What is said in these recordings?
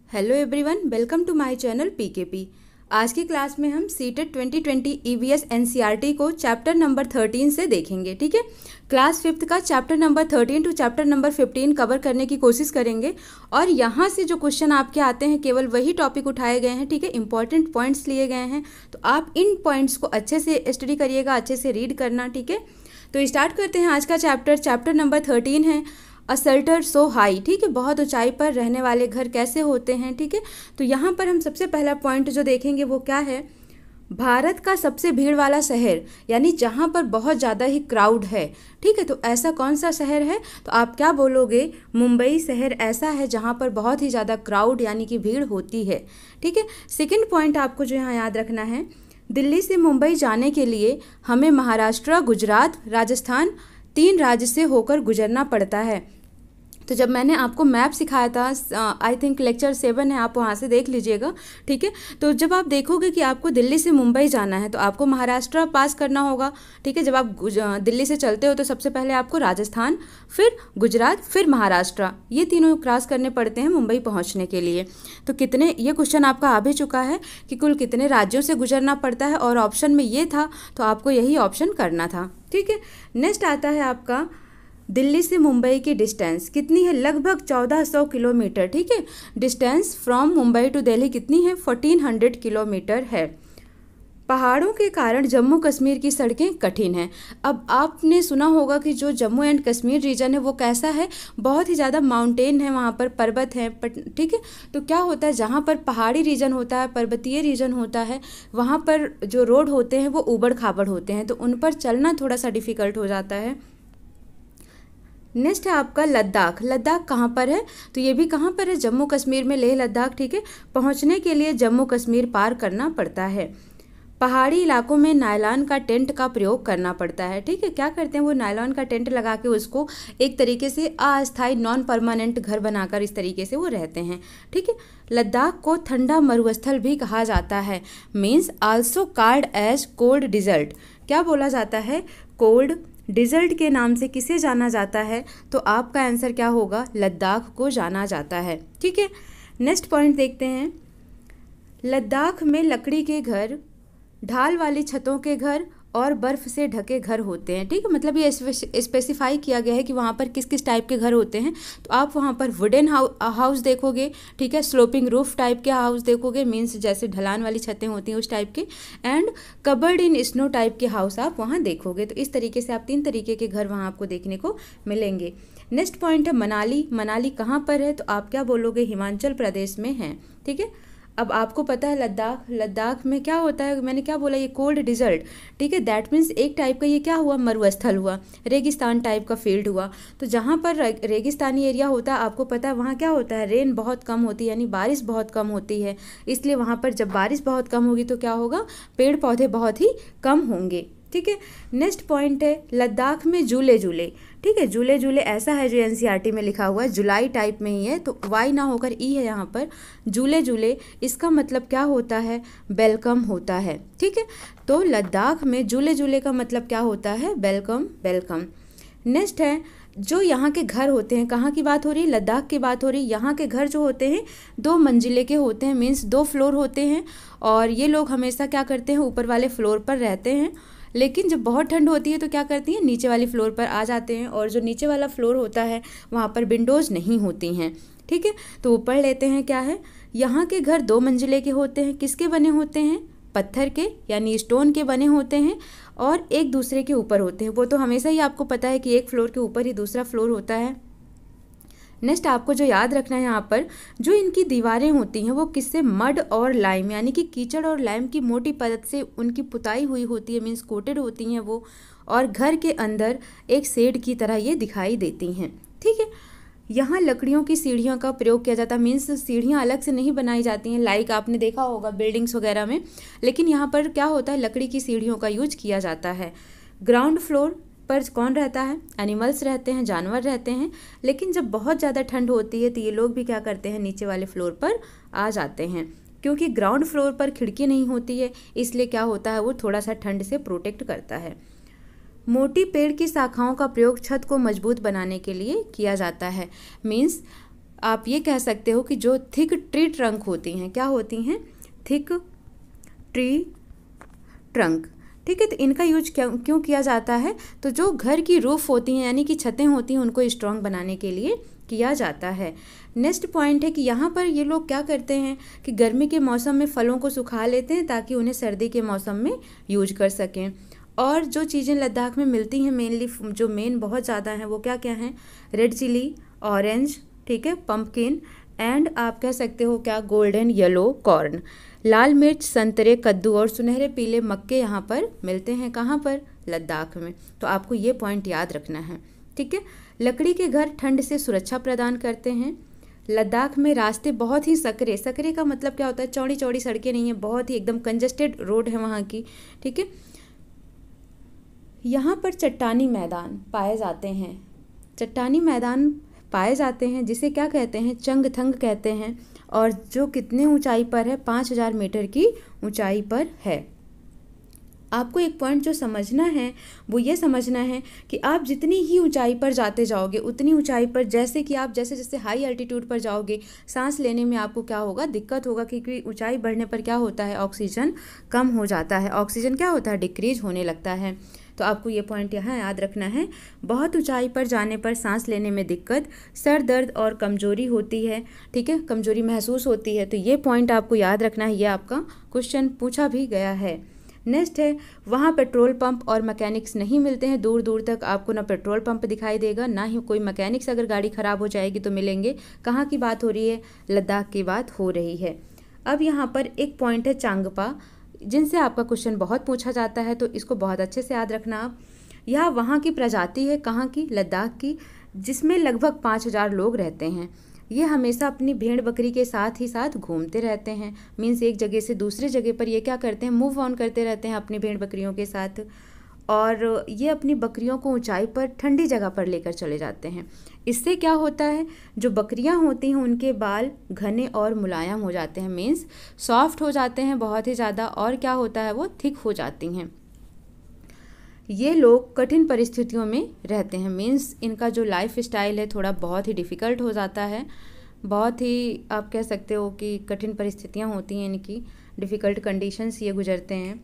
Hello everyone, welcome to my channel PKP. आज की class में हम सीटेट 2020 ईवीएस एनसीईआरटी को चैप्टर नंबर 13 से देखेंगे। ठीक है, क्लास 5th का chapter number 13 to chapter number 15 cover करने की कोशिश करेंगे और यहाँ से जो क्वेश्चन आपके आते हैं केवल वही टॉपिक उठाए गए हैं। ठीक है, इंपॉर्टेंट पॉइंट्स लिए गए हैं, तो आप इन पॉइंट्स को अच्छे से स्टडी करिएगा, अच्छे से रीड करना। ठीक है, तो स्टार्ट करते हैं आज का चैप्टर नंबर 13 है अ शेल्टर सो हाई। ठीक है, बहुत ऊंचाई पर रहने वाले घर कैसे होते हैं। ठीक है, तो यहाँ पर हम सबसे पहला पॉइंट जो देखेंगे वो क्या है, भारत का सबसे भीड़ वाला शहर, यानी जहाँ पर बहुत ज़्यादा ही क्राउड है। ठीक है, तो ऐसा कौन सा शहर है, तो आप क्या बोलोगे, मुंबई शहर ऐसा है जहाँ पर बहुत ही ज़्यादा क्राउड यानी कि भीड़ होती है। ठीक है, सेकंड पॉइंट आपको जो यहाँ याद रखना है, दिल्ली से मुंबई जाने के लिए हमें महाराष्ट्र, गुजरात, राजस्थान 3 राज्य से होकर गुजरना पड़ता है। तो जब मैंने आपको मैप सिखाया था, आई थिंक लेक्चर 7 है, आप वहाँ से देख लीजिएगा। ठीक है, तो जब आप देखोगे कि आपको दिल्ली से मुंबई जाना है तो आपको महाराष्ट्र पास करना होगा। ठीक है, जब आप दिल्ली से चलते हो तो सबसे पहले आपको राजस्थान, फिर गुजरात, फिर महाराष्ट्र, ये तीनों क्रॉस करने पड़ते हैं मुंबई पहुँचने के लिए। तो कितने, ये क्वेश्चन आपका आ भी चुका है कि कुल कितने राज्यों से गुजरना पड़ता है, और ऑप्शन में ये था तो आपको यही ऑप्शन करना था। ठीक है, नेक्स्ट आता है आपका, दिल्ली से मुंबई की डिस्टेंस कितनी है, लगभग 1400 किलोमीटर। ठीक है, distance from Mumbai to Delhi कितनी है, 1400 किलोमीटर है। पहाड़ों के कारण जम्मू कश्मीर की सड़कें कठिन हैं। अब आपने सुना होगा कि जो जम्मू एंड कश्मीर रीजन है वो कैसा है, बहुत ही ज़्यादा माउंटेन है, वहाँ पर पर्वत हैं। ठीक है, तो क्या होता है, जहाँ पर पहाड़ी रीजन होता है, पर्वतीय रीजन होता है, वहाँ पर जो रोड होते हैं वो ऊबड़ खाबड़ होते हैं, तो उन पर चलना थोड़ा सा डिफ़िकल्ट हो जाता है। नेक्स्ट है आपका लद्दाख। लद्दाख कहाँ पर है, तो ये भी कहाँ पर है, जम्मू कश्मीर में, लेह लद्दाख। ठीक है, पहुँचने के लिए जम्मू कश्मीर पार करना पड़ता है। पहाड़ी इलाकों में नायलॉन का टेंट का प्रयोग करना पड़ता है। ठीक है, क्या करते हैं वो, नायलॉन का टेंट लगा के उसको एक तरीके से अस्थायी नॉन परमानेंट घर बनाकर इस तरीके से वो रहते हैं। ठीक है, लद्दाख को ठंडा मरुस्थल भी कहा जाता है, means also called as cold desert. क्या बोला जाता है, कोल्ड डिजर्ट के नाम से किसे जाना जाता है, तो आपका आंसर क्या होगा, लद्दाख को जाना जाता है। ठीक है, नेक्स्ट पॉइंट देखते हैं, लद्दाख में लकड़ी के घर, ढाल वाली छतों के घर और बर्फ़ से ढके घर होते हैं। ठीक है, मतलब ये स्पेसिफाई किया गया है कि वहाँ पर किस किस टाइप के घर होते हैं। तो आप वहाँ पर वुडन हाउस देखोगे, ठीक है, स्लोपिंग रूफ टाइप के हाउस देखोगे, मीन्स जैसे ढलान वाली छतें होती हैं उस टाइप के, and covered in snow type के हाउस आप वहाँ देखोगे। तो इस तरीके से आप 3 तरीके के घर वहाँ आपको देखने को मिलेंगे। नेक्स्ट पॉइंट है मनाली। मनाली कहाँ पर है, तो आप क्या बोलोगे, हिमाचल प्रदेश में है। ठीक है, अब आपको पता है लद्दाख में क्या होता है, मैंने क्या बोला, ये कोल्ड डिजर्ट। ठीक है, दैट मीन्स एक टाइप का ये क्या हुआ, मरुस्थल हुआ, रेगिस्तान टाइप का फील्ड हुआ। तो जहाँ पर रेगिस्तानी एरिया होता है, आपको पता है वहाँ क्या होता है, रेन बहुत कम होती है, यानी बारिश बहुत कम होती है। इसलिए वहाँ पर जब बारिश बहुत कम होगी तो क्या होगा, पेड़ पौधे बहुत ही कम होंगे। ठीक है, नेक्स्ट पॉइंट है, लद्दाख में झूले झूले। ठीक है, झूले झूले ऐसा है जो एनसीईआरटी में लिखा हुआ है, जुलाई टाइप में ही है, तो वाई ना होकर ई है यहाँ पर, झूले झूले, इसका मतलब क्या होता है, वेलकम होता है। ठीक है, तो लद्दाख में झूले झूले का मतलब क्या होता है, वेलकम वेलकम। नेक्स्ट है, जो यहाँ के घर होते हैं, कहाँ की बात हो रही है, लद्दाख की बात हो रही है। यहाँ के घर जो होते हैं 2 मंजिले के होते हैं, मीन्स 2 फ्लोर होते हैं, और ये लोग हमेशा क्या करते हैं, ऊपर वाले फ्लोर पर रहते हैं, लेकिन जब बहुत ठंड होती है तो क्या करती हैं, नीचे वाली फ्लोर पर आ जाते हैं, और जो नीचे वाला फ्लोर होता है वहाँ पर विंडोज़ नहीं होती हैं। ठीक है, तो ऊपर लेते हैं, क्या है, यहाँ के घर 2 मंजिले के होते हैं, किसके बने होते हैं, पत्थर के यानी स्टोन के बने होते हैं, और एक दूसरे के ऊपर होते हैं। वो तो हमेशा ही आपको पता है कि एक फ्लोर के ऊपर ही दूसरा फ्लोर होता है। नेक्स्ट आपको जो याद रखना है, यहाँ पर जो इनकी दीवारें होती हैं वो किससे, मड और लाइम यानी कि कीचड़ और लाइम की मोटी परत से उनकी पुताई हुई होती है, मीन्स कोटेड होती हैं वो, और घर के अंदर एक शेड की तरह ये दिखाई देती हैं। ठीक है, यहाँ लकड़ियों की सीढ़ियों का प्रयोग किया जाता है, मीन्स सीढ़ियाँ अलग से नहीं बनाई जाती हैं, लाइक आपने देखा होगा बिल्डिंग्स वगैरह में, लेकिन यहाँ पर क्या होता है, लकड़ी की सीढ़ियों का यूज किया जाता है। ग्राउंड फ्लोर पर कौन रहता है, एनिमल्स रहते हैं, जानवर रहते हैं, लेकिन जब बहुत ज़्यादा ठंड होती है तो ये लोग भी क्या करते हैं, नीचे वाले फ्लोर पर आ जाते हैं, क्योंकि ग्राउंड फ्लोर पर खिड़की नहीं होती है, इसलिए क्या होता है, वो थोड़ा सा ठंड से प्रोटेक्ट करता है। मोटी पेड़ की शाखाओं का प्रयोग छत को मजबूत बनाने के लिए किया जाता है, मीन्स आप ये कह सकते हो कि जो थिक ट्री ट्रंक होती हैं, क्या होती हैं, थिक ट्री ट्रंक, ठीक है। तो इनका यूज क्यों किया जाता है, तो जो घर की रूफ होती हैं यानी कि छतें होती हैं उनको स्ट्रॉन्ग बनाने के लिए किया जाता है। नेक्स्ट पॉइंट है कि यहाँ पर ये लोग क्या करते हैं कि गर्मी के मौसम में फलों को सुखा लेते हैं ताकि उन्हें सर्दी के मौसम में यूज कर सकें। और जो चीज़ें लद्दाख में मिलती हैं मेनली, जो मेन बहुत ज़्यादा हैं वो क्या क्या हैं, रेड चिली, ऑरेंज, ठीक है, पम्पकिन एंड आप कह सकते हो क्या, गोल्डन येलो कॉर्न। लाल मिर्च, संतरे, कद्दू और सुनहरे पीले मक्के यहाँ पर मिलते हैं, कहाँ पर, लद्दाख में। तो आपको ये पॉइंट याद रखना है, ठीक है। लकड़ी के घर ठंड से सुरक्षा प्रदान करते हैं। लद्दाख में रास्ते बहुत ही सकरे, सकरे का मतलब क्या होता है, चौड़ी चौड़ी सड़कें नहीं है, बहुत ही एकदम कंजस्टेड रोड है वहाँ की, ठीक है। यहाँ पर चट्टानी मैदान पाए जाते हैं, चट्टानी मैदान पाए जाते हैं जिसे क्या कहते हैं, चंगथंग कहते हैं। और जो कितने ऊंचाई पर है, 5000 मीटर की ऊंचाई पर है। आपको एक पॉइंट जो समझना है वो ये समझना है कि आप जितनी ही ऊंचाई पर जाते जाओगे उतनी ऊंचाई पर, जैसे कि आप जैसे जैसे हाई एल्टीट्यूड पर जाओगे सांस लेने में आपको क्या होगा, दिक्कत होगा, क्योंकि ऊंचाई बढ़ने पर क्या होता है, ऑक्सीजन कम हो जाता है, ऑक्सीजन क्या होता है, डिक्रीज होने लगता है। तो आपको ये पॉइंट यहाँ याद रखना है। बहुत ऊंचाई पर जाने पर सांस लेने में दिक्कत, सर दर्द और कमजोरी होती है, ठीक है, कमजोरी महसूस होती है। तो ये पॉइंट आपको याद रखना है, ये आपका क्वेश्चन पूछा भी गया है। नेक्स्ट है, वहाँ पेट्रोल पंप और मैकेनिक्स नहीं मिलते हैं, दूर दूर तक आपको ना पेट्रोल पंप दिखाई देगा ना ही कोई मैकेनिक्स, अगर गाड़ी ख़राब हो जाएगी तो मिलेंगे। कहाँ की बात हो रही है, लद्दाख की बात हो रही है। अब यहाँ पर एक पॉइंट है चांगपा, जिनसे आपका क्वेश्चन बहुत पूछा जाता है, तो इसको बहुत अच्छे से याद रखना आप। यह वहाँ की प्रजाति है, कहाँ की, लद्दाख की, जिसमें लगभग 5000 लोग रहते हैं। ये हमेशा अपनी भेड़ बकरी के साथ ही साथ घूमते रहते हैं, मीन्स एक जगह से दूसरी जगह पर ये क्या करते हैं, मूव ऑन करते रहते हैं अपनी भेड़ बकरियों के साथ। और ये अपनी बकरियों को ऊंचाई पर ठंडी जगह पर लेकर चले जाते हैं। इससे क्या होता है, जो बकरियां होती हैं उनके बाल घने और मुलायम हो जाते हैं, मीन्स सॉफ्ट हो जाते हैं बहुत ही ज़्यादा, और क्या होता है, वो थिक हो जाती हैं। ये लोग कठिन परिस्थितियों में रहते हैं, मीन्स इनका जो लाइफ स्टाइल है थोड़ा बहुत ही डिफ़िकल्ट हो जाता है, बहुत ही आप कह सकते हो कि कठिन परिस्थितियाँ होती हैं इनकी, डिफ़िकल्ट कंडीशंस ये गुजरते हैं।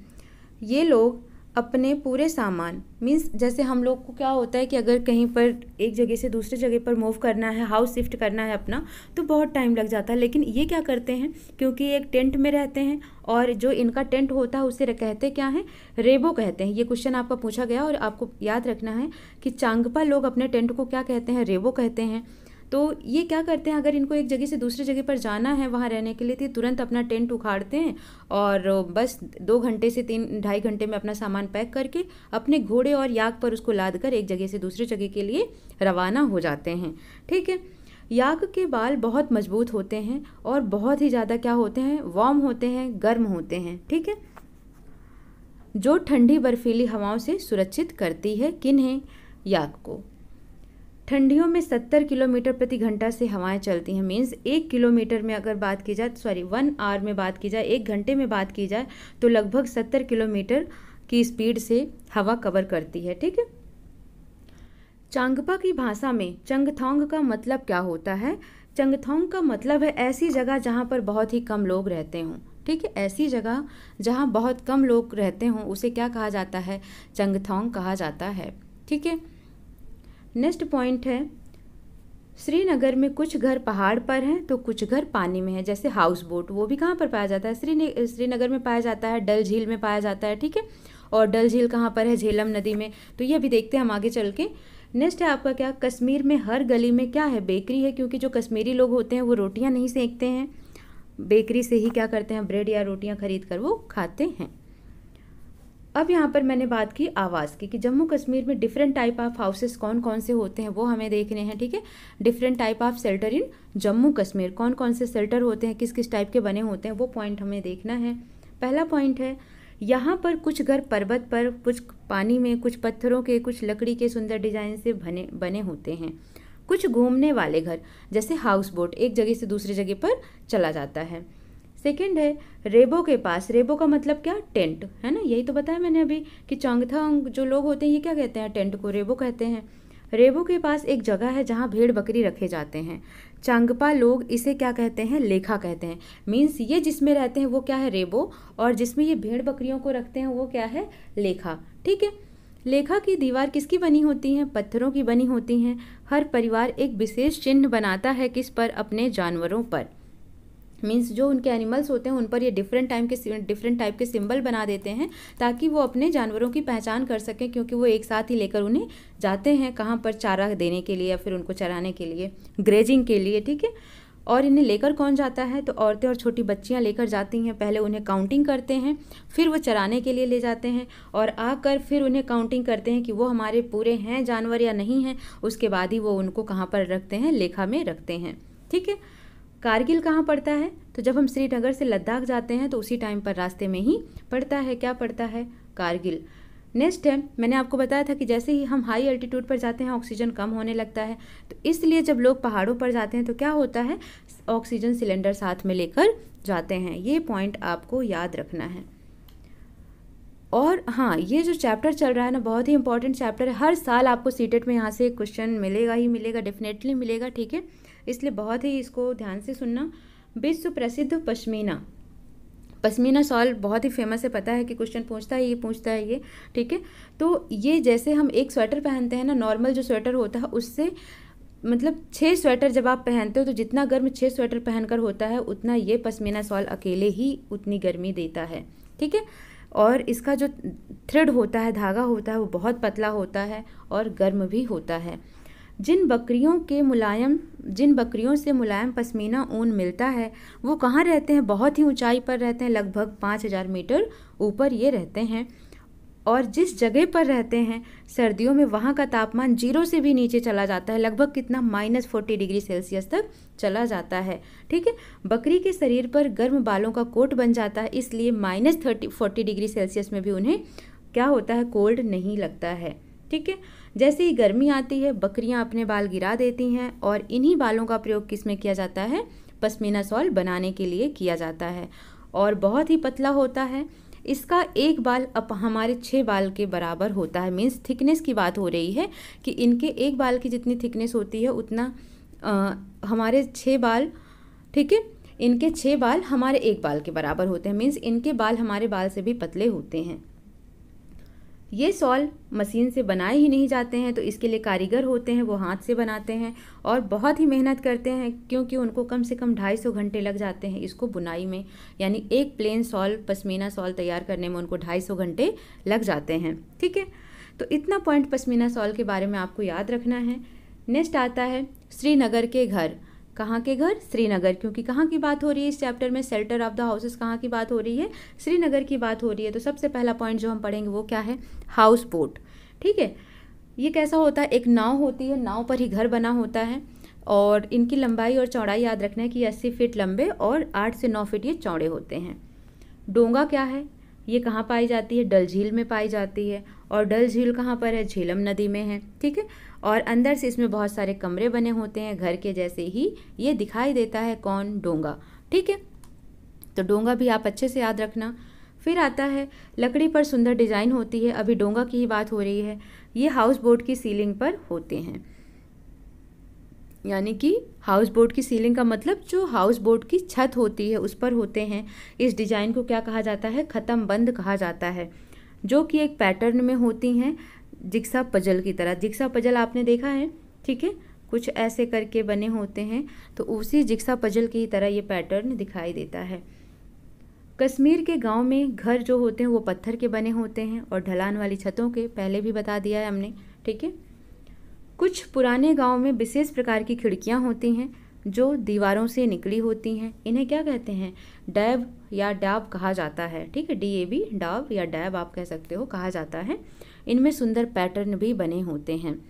ये लोग अपने पूरे सामान, मीन्स जैसे हम लोग को क्या होता है कि अगर कहीं पर एक जगह से दूसरी जगह पर मूव करना है, हाउस शिफ्ट करना है अपना, तो बहुत टाइम लग जाता है। लेकिन ये क्या करते हैं, क्योंकि एक टेंट में रहते हैं, और जो इनका टेंट होता है उसे कहते क्या है, रेबो कहते हैं। ये क्वेश्चन आपका पूछा गया और आपको याद रखना है कि चांगपा लोग अपने टेंट को क्या कहते हैं, रेबो कहते हैं। तो ये क्या करते हैं, अगर इनको एक जगह से दूसरी जगह पर जाना है वहाँ रहने के लिए, तो तुरंत अपना टेंट उखाड़ते हैं और बस 2 घंटे से 3-2.5 घंटे में अपना सामान पैक करके अपने घोड़े और याक पर उसको लाद कर एक जगह से दूसरी जगह के लिए रवाना हो जाते हैं, ठीक है। याक के बाल बहुत मजबूत होते हैं और बहुत ही ज़्यादा क्या होते हैं, वार्म होते हैं, गर्म होते हैं, ठीक है, जो ठंडी बर्फीली हवाओं से सुरक्षित करती है किन्हें, याक को। ठंडियों में 70 किलोमीटर प्रति घंटा से हवाएं चलती हैं, मीन्स 1 किलोमीटर में अगर बात की जाए, 1 आवर में बात की जाए, 1 घंटे में बात की जाए, तो लगभग 70 किलोमीटर की स्पीड से हवा कवर करती है, ठीक है। चांगपा की भाषा में चंगथोंग का मतलब क्या होता है, चंगथोंग का मतलब है ऐसी जगह जहाँ पर बहुत ही कम लोग रहते हों, ठीक है, ऐसी जगह जहाँ बहुत कम लोग रहते हों उसे क्या कहा जाता है, चंगथोंग कहा जाता है, ठीक है। नेक्स्ट पॉइंट है, श्रीनगर में कुछ घर पहाड़ पर हैं तो कुछ घर पानी में है, जैसे हाउस बोट, वो भी कहाँ पर पाया जाता है, श्रीनगर में पाया जाता है, डल झील में पाया जाता है, ठीक है। और डल झील कहाँ पर है, झेलम नदी में। तो ये भी देखते हैं हम आगे चल के। नेक्स्ट है आपका क्या, कश्मीर में हर गली में क्या है, बेकरी है, क्योंकि जो कश्मीरी लोग होते हैं वो रोटियाँ नहीं सेकते हैं, बेकरी से ही क्या करते हैं, ब्रेड या रोटियाँ खरीद कर वो खाते हैं। अब यहाँ पर मैंने बात की आवास की, कि जम्मू कश्मीर में डिफरेंट टाइप ऑफ हाउसेस कौन कौन से होते हैं वो हमें देखने हैं, ठीक है। Different type of shelter in Jammu Kashmir, कौन कौन से शेल्टर होते हैं, किस किस टाइप के बने होते हैं, वो पॉइंट हमें देखना है। पहला पॉइंट है, यहाँ पर कुछ घर पर्वत पर, कुछ पानी में, कुछ पत्थरों के, कुछ लकड़ी के सुंदर डिजाइन से बने होते हैं। कुछ घूमने वाले घर, जैसे हाउस बोट, एक जगह से दूसरी जगह पर चला जाता है। सेकंड है, रेबो के पास, रेबो का मतलब क्या, टेंट, है ना, यही तो बताया मैंने अभी कि चंगथोंग जो लोग होते हैं ये क्या कहते हैं, टेंट को रेबो कहते हैं। रेबो के पास एक जगह है जहाँ भेड़ बकरी रखे जाते हैं। चांगपा लोग इसे क्या कहते हैं? लेखा कहते हैं। मीन्स ये जिसमें रहते हैं वो क्या है? रेबो। और जिसमें ये भेड़ बकरियों को रखते हैं वो क्या है? लेखा। ठीक है। लेखा की दीवार किसकी बनी होती हैं? पत्थरों की बनी होती हैं। हर परिवार एक विशेष चिन्ह बनाता है किस पर? अपने जानवरों पर। मीन्स जो उनके एनिमल्स होते हैं उन पर ये डिफरेंट टाइप के सिंबल बना देते हैं ताकि वो अपने जानवरों की पहचान कर सकें, क्योंकि वो एक साथ ही लेकर उन्हें जाते हैं कहाँ पर? चारा देने के लिए या फिर उनको चराने के लिए, ग्रेजिंग के लिए। ठीक है। और इन्हें लेकर कौन जाता है? तो औरतें और छोटी बच्चियां लेकर जाती हैं। पहले उन्हें काउंटिंग करते हैं, फिर वो चराने के लिए ले जाते हैं और आकर फिर उन्हें काउंटिंग करते हैं कि वो हमारे पूरे हैं जानवर या नहीं हैं। उसके बाद ही वो उनको कहाँ पर रखते हैं? लेखा में रखते हैं। ठीक है। कारगिल कहाँ पड़ता है? तो जब हम श्रीनगर से लद्दाख जाते हैं तो उसी टाइम पर रास्ते में ही पड़ता है। क्या पड़ता है? कारगिल। नेक्स्ट है, मैंने आपको बताया था कि जैसे ही हम हाई एल्टीट्यूड पर जाते हैं ऑक्सीजन कम होने लगता है, तो इसलिए जब लोग पहाड़ों पर जाते हैं तो क्या होता है? ऑक्सीजन सिलेंडर साथ में लेकर जाते हैं। ये पॉइंट आपको याद रखना है। और हाँ, ये जो चैप्टर चल रहा है ना, बहुत ही इंपॉर्टेंट चैप्टर है। हर साल आपको सीटेट में यहाँ से क्वेश्चन मिलेगा ही मिलेगा, डेफिनेटली मिलेगा। ठीक है। इसलिए बहुत ही इसको ध्यान से सुनना। विश्व प्रसिद्ध पश्मीना शॉल बहुत ही फेमस है। पता है कि क्वेश्चन पूछता है ये। ठीक है। तो ये जैसे हम एक स्वेटर पहनते हैं ना, नॉर्मल जो स्वेटर होता है उससे मतलब 6 स्वेटर जब आप पहनते हो तो जितना गर्म 6 स्वेटर पहनकर होता है उतना ये पश्मीना शॉल अकेले ही उतनी गर्मी देता है। ठीक है। और इसका जो थ्रेड होता है, धागा होता है, वो बहुत पतला होता है और गर्म भी होता है। जिन बकरियों से मुलायम पश्मीना ऊन मिलता है वो कहाँ रहते हैं? बहुत ही ऊंचाई पर रहते हैं, लगभग 5000 मीटर ऊपर ये रहते हैं। और जिस जगह पर रहते हैं सर्दियों में वहाँ का तापमान 0 से भी नीचे चला जाता है, लगभग कितना? -40 डिग्री सेल्सियस तक चला जाता है। ठीक है। बकरी के शरीर पर गर्म बालों का कोट बन जाता है, इसलिए -40 डिग्री सेल्सियस में भी उन्हें क्या होता है? कोल्ड नहीं लगता है। ठीक है। जैसे ही गर्मी आती है बकरियां अपने बाल गिरा देती हैं और इन्हीं बालों का प्रयोग किस में किया जाता है? पश्मीना शॉल बनाने के लिए किया जाता है। और बहुत ही पतला होता है। इसका एक बाल अब हमारे 6 बाल के बराबर होता है। मीन्स थिकनेस की बात हो रही है कि इनके एक बाल की जितनी थिकनेस होती है उतना हमारे 6 बाल, ठीक है, इनके 6 बाल हमारे एक बाल के बराबर होते हैं। मीन्स इनके बाल हमारे बाल से भी पतले होते हैं। ये शॉल मशीन से बनाए ही नहीं जाते हैं, तो इसके लिए कारीगर होते हैं, वो हाथ से बनाते हैं और बहुत ही मेहनत करते हैं, क्योंकि उनको कम से कम 250 घंटे लग जाते हैं इसको बुनाई में। यानी एक प्लेन शॉल, पश्मीना शॉल तैयार करने में उनको 250 घंटे लग जाते हैं। ठीक है। तो इतना पॉइंट पश्मीना शॉल के बारे में आपको याद रखना है। नेक्स्ट आता है श्रीनगर के घर। कहाँ के घर? श्रीनगर, क्योंकि कहाँ की बात हो रही है इस चैप्टर में? शेल्टर ऑफ द हाउसेस कहाँ की बात हो रही है? श्रीनगर की बात हो रही है। तो सबसे पहला पॉइंट जो हम पढ़ेंगे वो क्या है? House boat. ठीक है। ये कैसा होता है? एक नाव होती है, नाव पर ही घर बना होता है और इनकी लंबाई और चौड़ाई याद रखना है कि 80 फीट लंबे और 8 से 9 फीट ये चौड़े होते हैं। डोंगा क्या है? ये कहाँ पाई जाती है? डल झील में पाई जाती है। और डल झील कहाँ पर है? झेलम नदी में है। ठीक है। और अंदर से इसमें बहुत सारे कमरे बने होते हैं, घर के जैसे ही ये दिखाई देता है। कौन? डोंगा। ठीक है। तो डोंगा भी आप अच्छे से याद रखना। फिर आता है लकड़ी पर सुंदर डिजाइन होती है। अभी डोंगा की ही बात हो रही है। ये हाउस बोट की सीलिंग पर होते हैं। यानी कि हाउस बोट की सीलिंग का मतलब जो हाउस बोट की छत होती है उस पर होते हैं। इस डिजाइन को क्या कहा जाता है? खत्म बंद कहा जाता है, जो कि एक पैटर्न में होती हैं, जिक्सा पजल की तरह। जिक्सा पजल आपने देखा है? ठीक है। कुछ ऐसे करके बने होते हैं, तो उसी जिक्सा पजल की तरह ये पैटर्न दिखाई देता है। कश्मीर के गांव में घर जो होते हैं वो पत्थर के बने होते हैं और ढलान वाली छतों के, पहले भी बता दिया है हमने। ठीक है। कुछ पुराने गांव में विशेष प्रकार की खिड़कियां होती हैं जो दीवारों से निकली होती हैं। इन्हें क्या कहते हैं? डैब या डैब कहा जाता है। ठीक है। DAB, डैब या डैब आप कह सकते हो, कहा जाता है। इनमें सुंदर पैटर्न भी बने होते हैं।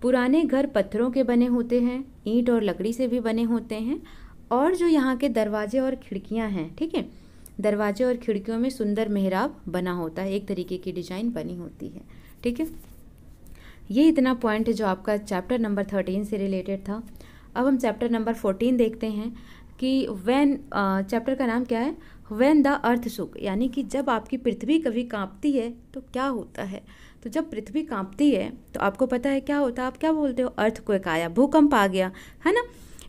पुराने घर पत्थरों के बने होते हैं, ईंट और लकड़ी से भी बने होते हैं। और जो यहाँ के दरवाजे और खिड़कियाँ हैं, ठीक है, दरवाजे और खिड़कियों में सुंदर मेहराब बना होता है, एक तरीके की डिजाइन बनी होती है। ठीक है। ये इतना पॉइंट है जो आपका चैप्टर नंबर 13 से रिलेटेड था। अब हम चैप्टर नंबर 14 देखते हैं कि चैप्टर का नाम क्या है? व्हेन द अर्थ शुक, यानी कि जब आपकी पृथ्वी कभी कांपती है तो क्या होता है? तो जब पृथ्वी कांपती है तो आपको पता है क्या होता है, आप क्या बोलते हो, अर्थक्वेक आया, भूकंप आ गया, है ना,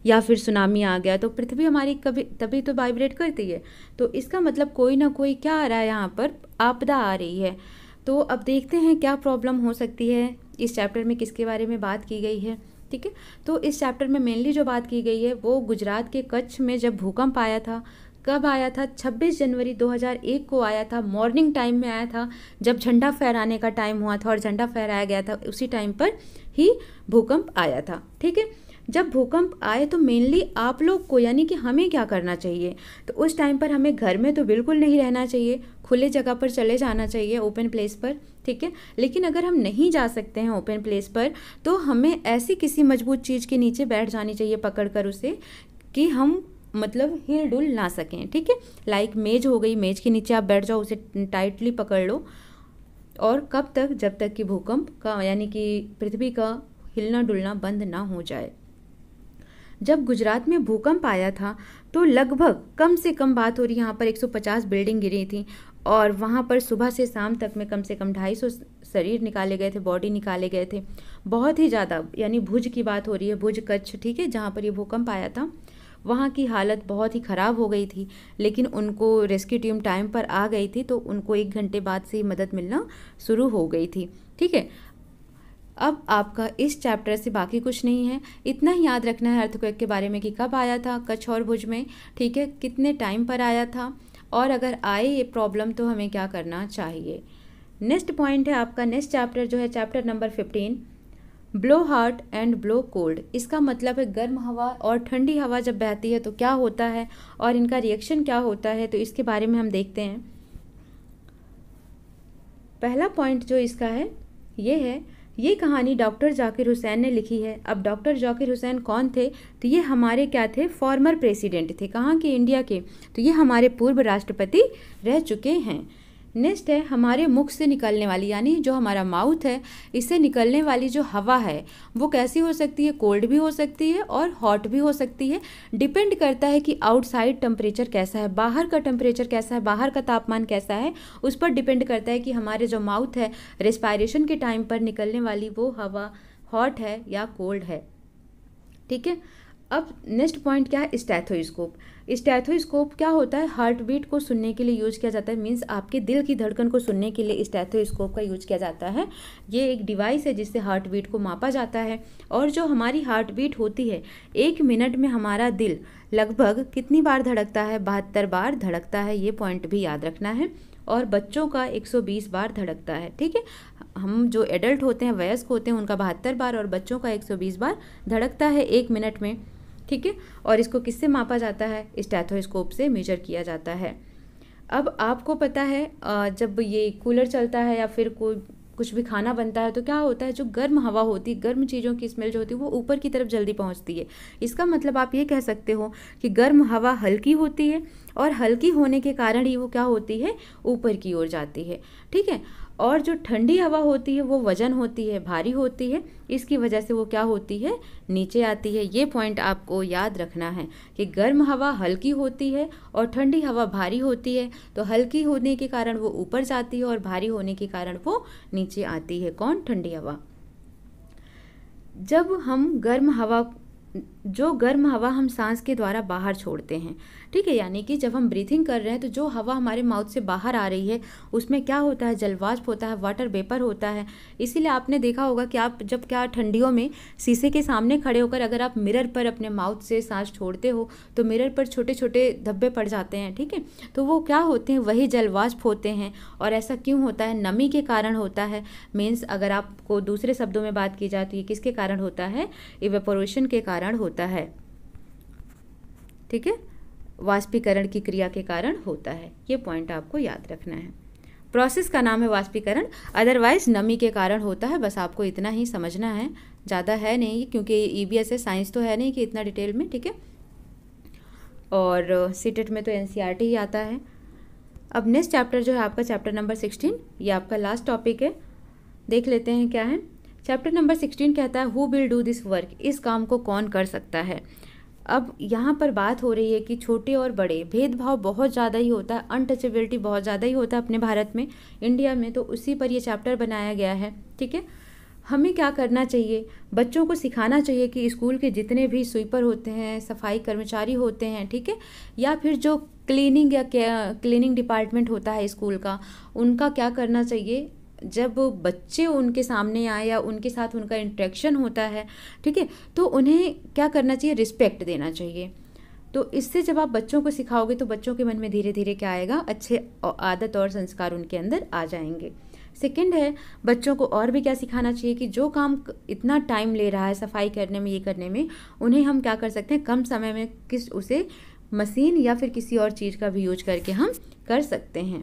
या फिर सुनामी आ गया, तो पृथ्वी हमारी कभी तभी तो वाइब्रेट करती है। तो इसका मतलब कोई ना कोई क्या आ रहा है, यहाँ पर आपदा आ रही है। तो अब देखते हैं क्या प्रॉब्लम हो सकती है, इस चैप्टर में किसके बारे में बात की गई है। ठीक है, तो इस चैप्टर में मेनली जो बात की गई है वो गुजरात के कच्छ में जब भूकंप आया था, कब आया था, 26 जनवरी 2001 को आया था, मॉर्निंग टाइम में आया था, जब झंडा फहराने का टाइम हुआ था और झंडा फहराया गया था, उसी टाइम पर ही भूकंप आया था। ठीक है, जब भूकंप आए तो मेनली आप लोग को यानी कि हमें क्या करना चाहिए, तो उस टाइम पर हमें घर में तो बिल्कुल नहीं रहना चाहिए, खुले जगह पर चले जाना चाहिए, ओपन प्लेस पर। ठीक है, लेकिन अगर हम नहीं जा सकते हैं ओपन प्लेस पर तो हमें ऐसी किसी मजबूत चीज़ के नीचे बैठ जानी चाहिए पकड़ कर उसे, कि हम मतलब हिल डुल ना सकें। ठीक है, लाइक मेज हो गई, मेज के नीचे आप बैठ जाओ, उसे टाइटली पकड़ लो। और कब तक, जब तक कि भूकंप का यानी कि पृथ्वी का हिलना डुलना बंद ना हो जाए। जब गुजरात में भूकंप आया था तो लगभग कम से कम बात हो रही है यहाँ पर 150 बिल्डिंग गिरी थी, और वहाँ पर सुबह से शाम तक में कम से कम 250 शरीर निकाले गए थे, बॉडी निकाले गए थे, बहुत ही ज़्यादा। यानी भुज की बात हो रही है, भुज कच्छ, ठीक है, जहाँ पर ये भूकंप आया था, वहाँ की हालत बहुत ही ख़राब हो गई थी, लेकिन उनको रेस्क्यू टीम टाइम पर आ गई थी, तो उनको 1 घंटे बाद से ही मदद मिलना शुरू हो गई थी। ठीक है, अब आपका इस चैप्टर से बाकी कुछ नहीं है, इतना ही याद रखना है अर्थक्वेक के बारे में कि कब आया था कच्छ और भुज में, ठीक है, कितने टाइम पर आया था, और अगर आए ये प्रॉब्लम तो हमें क्या करना चाहिए। नेक्स्ट पॉइंट है आपका, नेक्स्ट चैप्टर जो है chapter number 15, blow hard and blow cold. इसका मतलब है गर्म हवा और ठंडी हवा जब बहती है तो क्या होता है और इनका रिएक्शन क्या होता है, तो इसके बारे में हम देखते हैं। पहला पॉइंट जो इसका है ये है, ये कहानी डॉक्टर जाकिर हुसैन ने लिखी है। अब डॉक्टर जाकिर हुसैन कौन थे, तो ये हमारे क्या थे, फॉर्मर प्रेसिडेंट थे, कहाँ के, इंडिया के, तो ये हमारे पूर्व राष्ट्रपति रह चुके हैं। नेक्स्ट है हमारे मुख से निकलने वाली, यानी जो हमारा माउथ है इससे निकलने वाली जो हवा है वो कैसी हो सकती है, कोल्ड भी हो सकती है और हॉट भी हो सकती है। डिपेंड करता है कि आउटसाइड टेम्परेचर कैसा है, बाहर का टेम्परेचर कैसा है, बाहर का तापमान कैसा है, उस पर डिपेंड करता है कि हमारे जो माउथ है रेस्पायरेशन के टाइम पर निकलने वाली वो हवा हॉट है या कोल्ड है। ठीक है, अब नेक्स्ट पॉइंट क्या है, स्टेथोस्कोप। स्टेथोस्कोप क्या होता है, हार्ट बीट को सुनने के लिए यूज़ किया जाता है, मींस आपके दिल की धड़कन को सुनने के लिए स्टेथोस्कोप का यूज किया जाता है। ये एक डिवाइस है जिससे हार्ट बीट को मापा जाता है, और जो हमारी हार्ट बीट होती है 1 मिनट में हमारा दिल लगभग कितनी बार धड़कता है, 72 बार धड़कता है, ये पॉइंट भी याद रखना है। और बच्चों का 120 बार धड़कता है। ठीक है, हम जो एडल्ट होते हैं, वयस्क होते हैं, उनका 72 बार और बच्चों का 120 बार धड़कता है 1 मिनट में। ठीक है, और इसको किससे मापा जाता है, स्टेथोस्कोप से मेजर किया जाता है। अब आपको पता है जब ये कूलर चलता है या फिर कोई कुछ भी खाना बनता है तो क्या होता है, जो गर्म हवा होती है, गर्म चीज़ों की स्मेल जो होती है वो ऊपर की तरफ जल्दी पहुंचती है। इसका मतलब आप ये कह सकते हो कि गर्म हवा हल्की होती है, और हल्की होने के कारण ही वो क्या होती है, ऊपर की ओर जाती है। ठीक है, और जो ठंडी हवा होती है वो वजन होती है, भारी होती है, इसकी वजह से वो क्या होती है, नीचे आती है। ये पॉइंट आपको याद रखना है कि गर्म हवा हल्की होती है और ठंडी हवा भारी होती है। तो हल्की होने के कारण वो ऊपर जाती है और भारी होने के कारण वो नीचे आती है। कौन, ठंडी हवा। जब हम गर्म हवा हम सांस के द्वारा बाहर छोड़ते हैं, ठीक है, यानी कि जब हम ब्रीथिंग कर रहे हैं तो जो हवा हमारे माउथ से बाहर आ रही है उसमें क्या होता है, जलवाष्प होता है, वाटर वेपर होता है। इसीलिए आपने देखा होगा कि आप जब क्या ठंडियों में शीशे के सामने खड़े होकर अगर आप मिरर पर अपने माउथ से सांस छोड़ते हो तो मिरर पर छोटे छोटे धब्बे पड़ जाते हैं। ठीक है, तो वो क्या होते हैं, वही जलवाष्प होते हैं। और ऐसा क्यों होता है, नमी के कारण होता है। मीन्स अगर आपको दूसरे शब्दों में बात की जाए तो ये किसके कारण होता है, इवेपोरेशन के कारण होता है। ठीक है, वाष्पीकरण की क्रिया के कारण होता है। ये पॉइंट आपको याद रखना है। प्रोसेस का नाम है वाष्पीकरण, अदरवाइज नमी के कारण होता है। बस आपको इतना ही समझना है, ज़्यादा है नहीं, क्योंकि ईवीएस है, साइंस तो है नहीं कि इतना डिटेल में। ठीक है, और सीटेट में तो एनसीईआरटी ही आता है। अब नेक्स्ट चैप्टर जो है आपका चैप्टर नंबर 16, ये आपका लास्ट टॉपिक है। देख लेते हैं क्या है। चैप्टर नंबर 16 कहता है who will do this work, इस काम को कौन कर सकता है। अब यहाँ पर बात हो रही है कि छोटे और बड़े भेदभाव बहुत ज़्यादा ही होता है, अनटचेबिलिटी बहुत ज़्यादा ही होता है अपने भारत में, इंडिया में, तो उसी पर ये चैप्टर बनाया गया है। ठीक है, हमें क्या करना चाहिए, बच्चों को सिखाना चाहिए कि स्कूल के जितने भी स्वीपर होते हैं, सफाई कर्मचारी होते हैं, ठीक है, या फिर जो क्लीनिंग या क्लीनिंग डिपार्टमेंट होता है स्कूल का, उनका क्या करना चाहिए, जब बच्चे उनके सामने आए या उनके साथ उनका इंटरेक्शन होता है, ठीक है, तो उन्हें क्या करना चाहिए, रिस्पेक्ट देना चाहिए। तो इससे जब आप बच्चों को सिखाओगे तो बच्चों के मन में धीरे धीरे क्या आएगा, अच्छे आदत और संस्कार उनके अंदर आ जाएंगे। सेकंड है, बच्चों को और भी क्या सिखाना चाहिए कि जो काम इतना टाइम ले रहा है सफाई करने में, ये करने में, उन्हें हम क्या कर सकते हैं, कम समय में उसे मशीन या फिर किसी और चीज़ का भी यूज करके हम कर सकते हैं।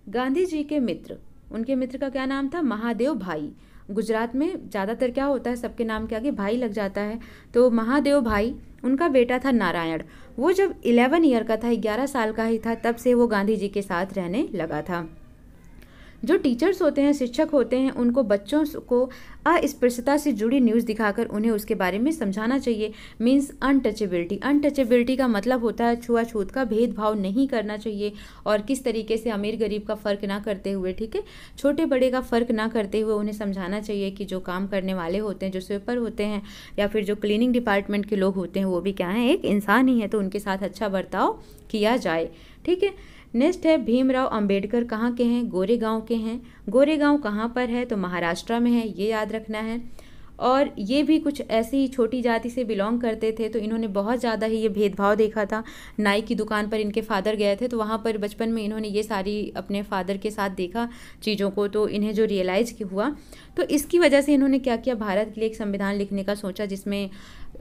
गांधी जी के मित्र, उनके मित्र का क्या नाम था, महादेव भाई। गुजरात में ज़्यादातर क्या होता है, सबके नाम के आगे भाई लग जाता है, तो महादेव भाई, उनका बेटा था नारायण। वो जब 11 ईयर का था, 11 साल का ही था, तब से वो गांधी जी के साथ रहने लगा था। जो टीचर्स होते हैं, शिक्षक होते हैं, उनको बच्चों को अस्पृश्यता से जुड़ी न्यूज़ दिखाकर उन्हें उसके बारे में समझाना चाहिए। मीन्स अनटचेबिलिटी, अनटचेबिलिटी का मतलब होता है छुआछूत का, भेदभाव नहीं करना चाहिए, और किस तरीके से अमीर गरीब का फ़र्क ना करते हुए, ठीक है, छोटे बड़े का फ़र्क ना करते हुए उन्हें समझाना चाहिए कि जो काम करने वाले होते हैं, जो स्वीपर होते हैं या फिर जो क्लीनिंग डिपार्टमेंट के लोग होते हैं, वो भी क्या है, एक इंसान ही है, तो उनके साथ अच्छा बर्ताव किया जाए। ठीक है, नेक्स्ट है, भीमराव अंबेडकर कहाँ के हैं, गोरेगांव के हैं। गोरेगांव कहाँ पर है, तो महाराष्ट्र में है, ये याद रखना है। और ये भी कुछ ऐसी ही छोटी जाति से बिलोंग करते थे, तो इन्होंने बहुत ज़्यादा ही ये भेदभाव देखा था। नाई की दुकान पर इनके फादर गए थे, तो वहाँ पर बचपन में इन्होंने ये सारी अपने फादर के साथ देखा चीज़ों को, तो इन्हें जो रियलाइज़ हुआ, तो इसकी वजह से इन्होंने क्या किया, भारत के लिए एक संविधान लिखने का सोचा, जिसमें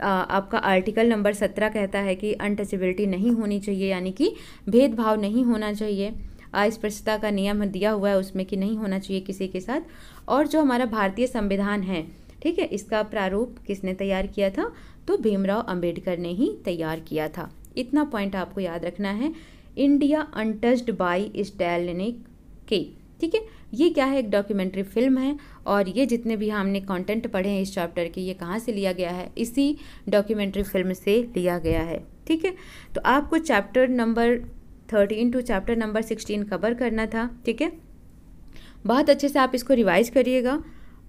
आपका आर्टिकल नंबर 17 कहता है कि अनटचेबिलिटी नहीं होनी चाहिए, यानी कि भेदभाव नहीं होना चाहिए। अस्पृश्यता का नियम दिया हुआ है उसमें कि नहीं होना चाहिए किसी के साथ। और जो हमारा भारतीय संविधान है, ठीक है, इसका प्रारूप किसने तैयार किया था, तो भीमराव अंबेडकर ने ही तैयार किया था। इतना पॉइंट आपको याद रखना है। इंडिया अनटच्ड बाय स्टैलिनिक के, ठीक है, ये क्या है, एक डॉक्यूमेंट्री फिल्म है, और ये जितने भी हमने कंटेंट पढ़े हैं इस चैप्टर के, ये कहाँ से लिया गया है, इसी डॉक्यूमेंट्री फिल्म से लिया गया है। ठीक है, तो आपको chapter number 13 to chapter number 16 cover करना था। ठीक है, बहुत अच्छे से आप इसको रिवाइज करिएगा,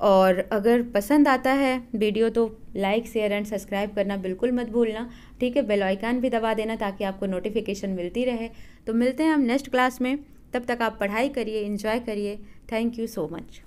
और अगर पसंद आता है वीडियो तो लाइक शेयर एंड सब्सक्राइब करना बिल्कुल मत भूलना। ठीक है, बेल आइकन भी दबा देना ताकि आपको नोटिफिकेशन मिलती रहे। तो मिलते हैं हम नेक्स्ट क्लास में, तब तक आप पढ़ाई करिए, एंजॉय करिए। Thank you so much.